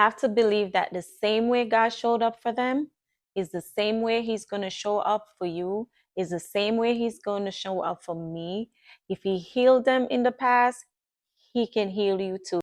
have to believe that the same way God showed up for them is the same way He's going to show up for you, is the same way He's going to show up for me. If He healed them in the past, He can heal you too.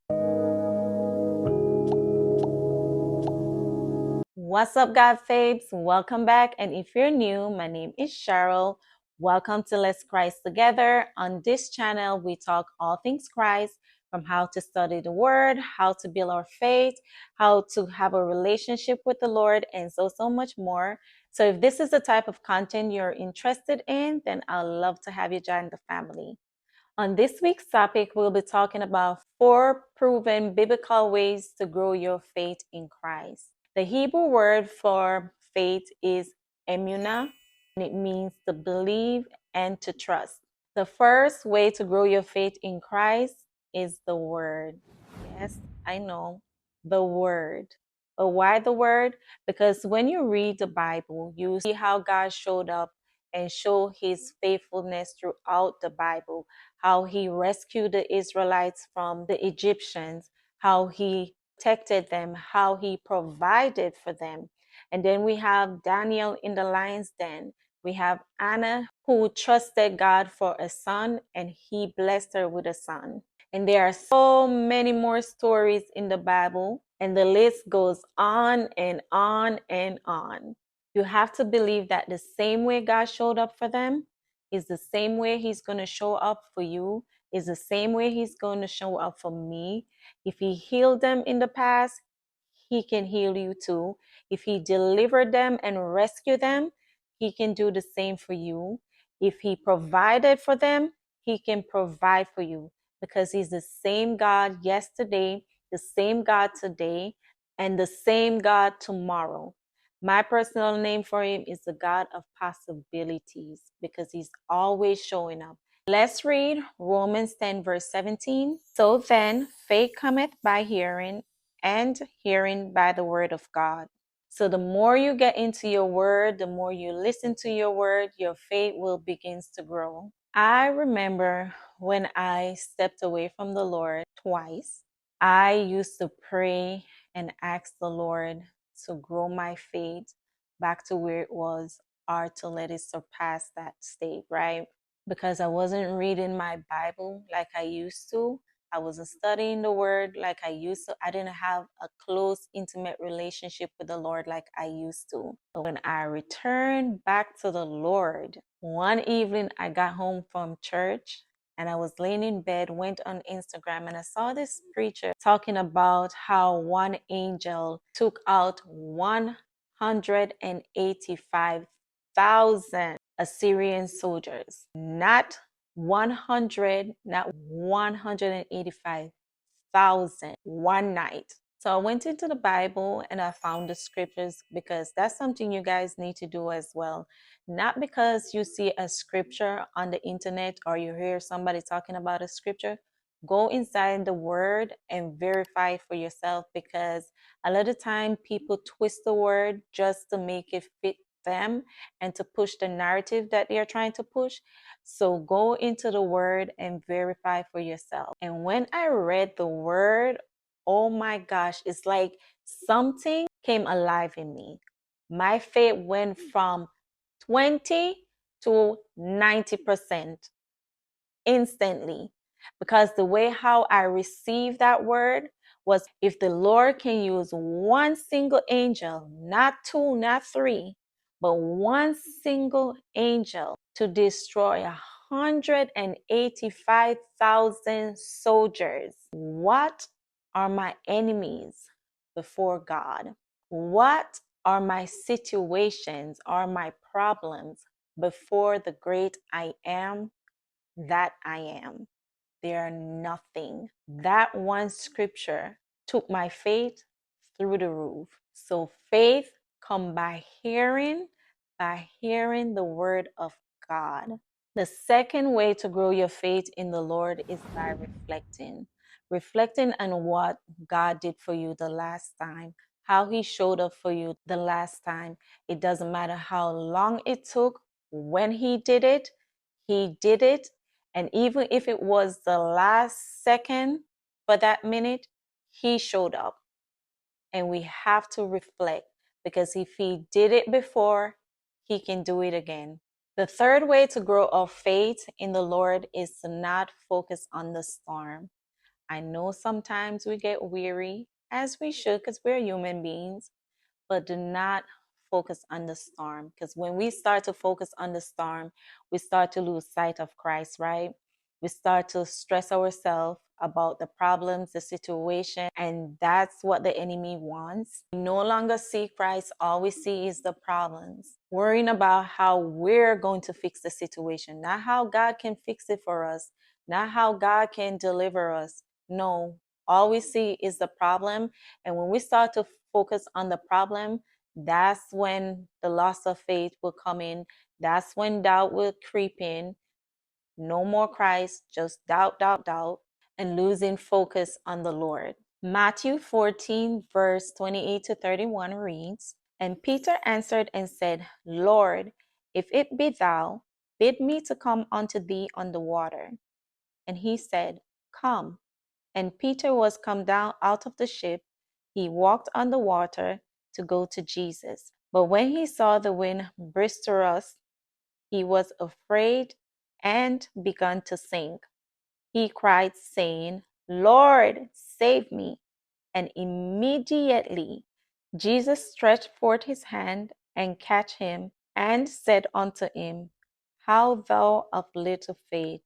What's up, God Faves? Welcome back. And if you're new, my name is Cheryl. Welcome to Let's Christ Together. On this channel, we talk all things Christ, from how to study the Word, how to build our faith, how to have a relationship with the Lord, and so much more. So if this is the type of content you're interested in, then I'd love to have you join the family. On this week's topic, we'll be talking about 4 proven biblical ways to grow your faith in Christ. The Hebrew word for faith is emunah, and it means to believe and to trust. The first way to grow your faith in Christ is the Word. Yes, I know, the Word. But why the Word? Because when you read the Bible, you see how God showed up and show His faithfulness throughout the Bible, how He rescued the Israelites from the Egyptians, how He protected them, how He provided for them. And then we have Daniel in the lion's den. We have Anna, who trusted God for a son, and He blessed her with a son. And there are so many more stories in the Bible, and the list goes on and on and on. You have to believe that the same way God showed up for them is the same way He's going to show up for you, is the same way He's going to show up for me. If He healed them in the past, He can heal you too. If He delivered them and rescued them, He can do the same for you. If He provided for them, He can provide for you, because He's the same God yesterday, the same God today, and the same God tomorrow. My personal name for Him is the God of possibilities, because He's always showing up. Let's read Romans 10, verse 17. So then, faith cometh by hearing, and hearing by the word of God. So the more you get into your word, the more you listen to your word, your faith will begin to grow. I remember when I stepped away from the Lord twice, I used to pray and ask the Lord to grow my faith back to where it was, or to let it surpass that state, right? Because I wasn't reading my Bible like I used to. I wasn't studying the word like I used to. I didn't have a close, intimate relationship with the Lord like I used to. But when I returned back to the Lord, one evening I got home from church and I was laying in bed, went on Instagram, and I saw this preacher talking about how one angel took out 185,000 Assyrian soldiers. Not 100, not 185,000 one night. So I went into the Bible and I found the scriptures, because that's something you guys need to do as well. Not because you see a scripture on the internet or you hear somebody talking about a scripture. Go inside the word and verify it for yourself, because a lot of time people twist the word just to make it fit them and to push the narrative that they are trying to push. So go into the word and verify for yourself. And when I read the word, oh my gosh, it's like something came alive in me. My faith went from 20 to 90% instantly, because the way how I received that word was, if the Lord can use one single angel, not 2, not 3, but one single angel to destroy 185,000 soldiers, what are my enemies before God? What are my situations, are my problems before the great I am that I am? They are nothing. That one scripture took my faith through the roof. So faith come by hearing the word of God. The second way to grow your faith in the Lord is by reflecting. Reflecting on what God did for you the last time, how He showed up for you the last time. It doesn't matter how long it took. When He did it, He did it. And even if it was the last second for that minute, He showed up. And we have to reflect, because if he did it before, he can do it again. The third way to grow our faith in the Lord is to not focus on the storm. I know sometimes we get weary, as we should, because we're human beings, but do not focus on the storm. Because when we start to focus on the storm, we start to lose sight of Christ, right? We start to stress ourselves about the problems, the situation, and that's what the enemy wants. We no longer see Christ, all we see is the problems, worrying about how we're going to fix the situation, not how God can fix it for us, not how God can deliver us. No, all we see is the problem. And when we start to focus on the problem, that's when the loss of faith will come in. That's when doubt will creep in. No more Christ, just doubt, doubt, doubt, and losing focus on the Lord. Matthew 14, verse 28 to 31 reads, "And Peter answered and said, Lord, if it be thou, bid me to come unto thee on the water. And he said, Come. And Peter was come down out of the ship. He walked on the water to go to Jesus. But when he saw the wind boisterous, he was afraid and began to sink. He cried, saying, Lord, save me. And immediately Jesus stretched forth his hand and catch him, and said unto him, How thou of little faith,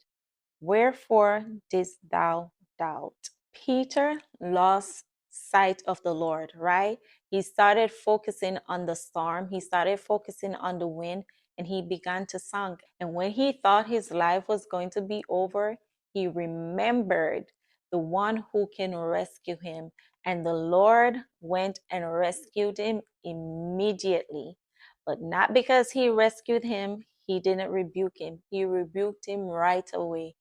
wherefore didst thou doubt? Peter lost sight of the Lord, right? He started focusing on the storm, he started focusing on the wind, and he began to sink. And when he thought his life was going to be over, he remembered the one who can rescue him. And the Lord went and rescued him immediately. But not because he rescued him, he didn't rebuke him. He rebuked him right away.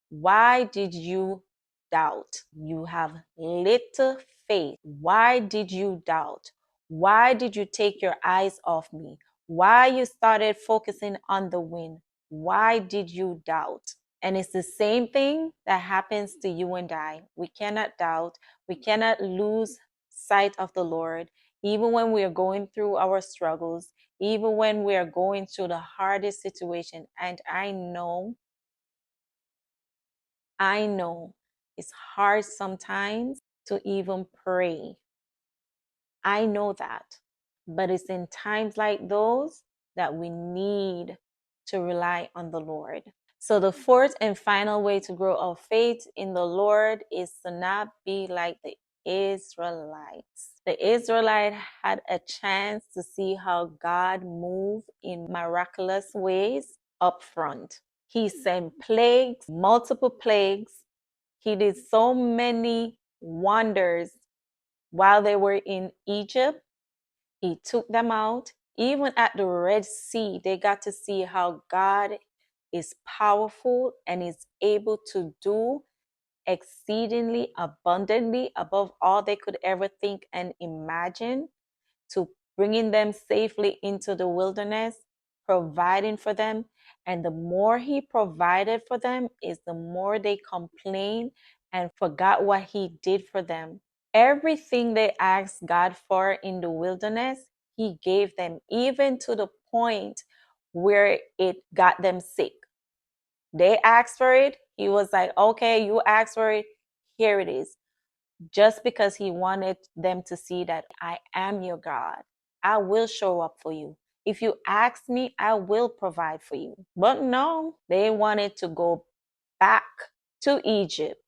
Why did you doubt? You have little faith. Why did you doubt? Why did you take your eyes off me? Why you started focusing on the wind? Why did you doubt? And it's the same thing that happens to you and I. We cannot doubt. We cannot lose sight of the Lord, even when we are going through our struggles, even when we are going through the hardest situation. And I know it's hard sometimes to even pray. I know that. But it's in times like those that we need to rely on the Lord. So, the fourth and final way to grow our faith in the Lord is to not be like the Israelites. The Israelites had a chance to see how God moved in miraculous ways up front. He sent plagues, multiple plagues. He did so many wonders while they were in Egypt. He took them out. Even at the Red Sea, they got to see how God is powerful and is able to do exceedingly abundantly above all they could ever think and imagine, to bringing them safely into the wilderness, providing for them. And the more he provided for them is the more they complained and forgot what he did for them. Everything they asked God for in the wilderness, he gave them, even to the point where it got them sick. They asked for it. He was like, okay, you asked for it. Here it is. Just because he wanted them to see that I am your God. I will show up for you. If you ask me, I will provide for you. But no, they wanted to go back to Egypt.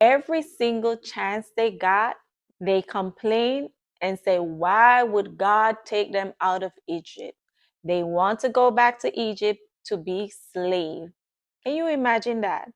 Every single chance they got, they complained and say, why would God take them out of Egypt? They want to go back to Egypt to be slave. Can you imagine that?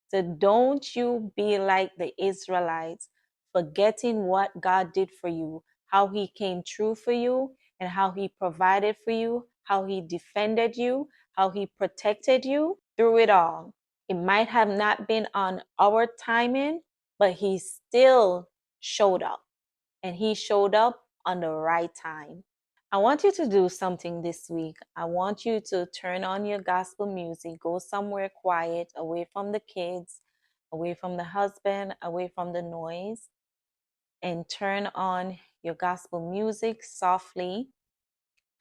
So don't you be like the Israelites, forgetting what God did for you, how he came true for you, and how he provided for you, how he defended you, how he protected you through it all. It might have not been on our timing, but he still showed up, and he showed up on the right time. I want you to do something this week. I want you to turn on your gospel music, go somewhere quiet, away from the kids, away from the husband, away from the noise, and turn on your gospel music softly.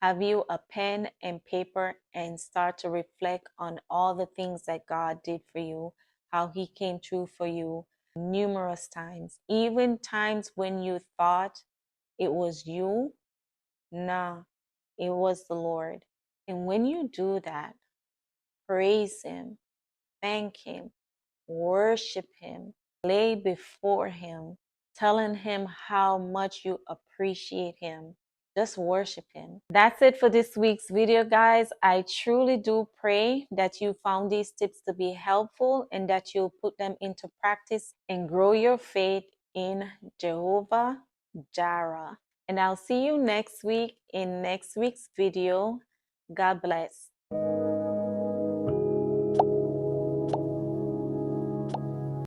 Have you a pen and paper and start to reflect on all the things that God did for you, how He came through for you numerous times, even times when you thought it was you? Nah, it was the Lord. And when you do that, praise Him, thank Him, worship Him, lay before Him, telling Him how much you appreciate Him. Just worship Him. That's it for this week's video, guys. I truly do pray that you found these tips to be helpful and that you'll put them into practice and grow your faith in Jehovah Jireh. And I'll see you next week in next week's video. God bless.